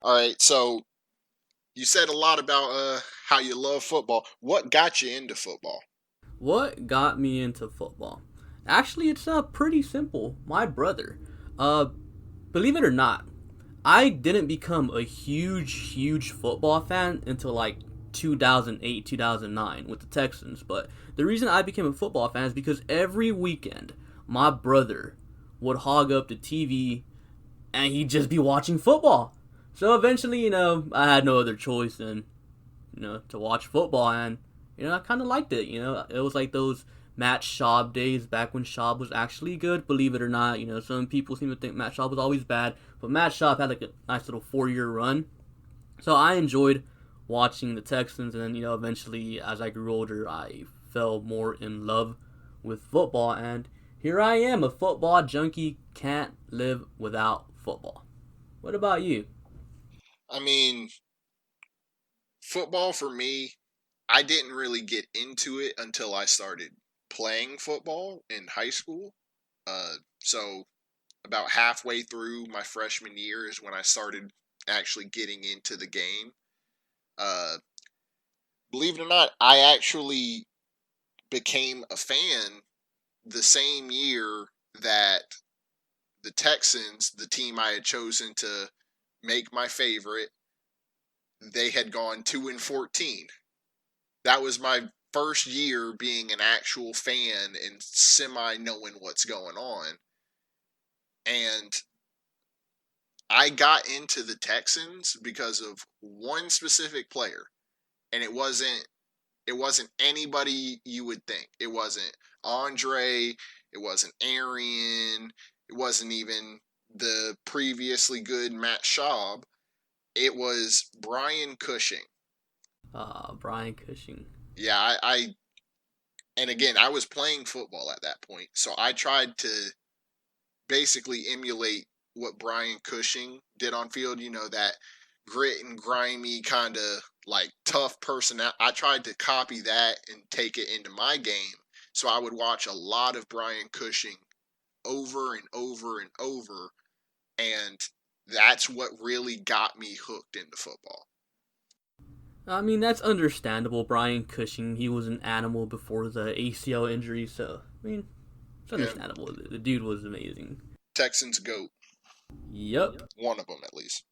All right, so you said a lot about how you love football. What got you into football? What got me into football? Actually, it's pretty simple. My brother. Uh, Believe it or not, I didn't become a huge football fan until like 2008, 2009 with the Texans. But the reason I became a football fan is because every weekend, my brother would hog up the TV and he'd just be watching football. So eventually, I had no other choice than to watch football, and I kind of liked it. It was like those Matt Schaub days back when Schaub was actually good. Believe it or not, some people seem to think Matt Schaub was always bad, but Matt Schaub had like a nice little 4 year run. So I enjoyed watching the Texans, and then eventually as I grew older, I fell more in love with football, and here I am, a football junkie. Can't live without football. What about you? I mean, football for me, I didn't really get into it until I started playing football in high school. So about halfway through my freshman year is when I started actually getting into the game. Uh, Believe it or not, I actually became a fan the same year that the Texans, the team I had chosen to make my favorite, they had gone 2-14. That was my first year being an actual fan and semi knowing what's going on. And I got into the Texans because of one specific player, and it wasn't anybody you would think. It wasn't Andre, it wasn't Arian, it wasn't even the previously good Matt Schaub. It was Brian Cushing. Brian Cushing. Yeah, I and again, I was playing football at that point, so I tried to basically emulate what Brian Cushing did on field. That grit and grimy kind of like tough person. I tried to copy that and take it into my game. So I would watch a lot of Brian Cushing over and over and over, and that's what really got me hooked into football. I mean, that's understandable. Brian Cushing, he was an animal before the ACL injury, so I mean, it's Yeah, understandable. The dude was amazing. Texans goat, Yep. one of them at least.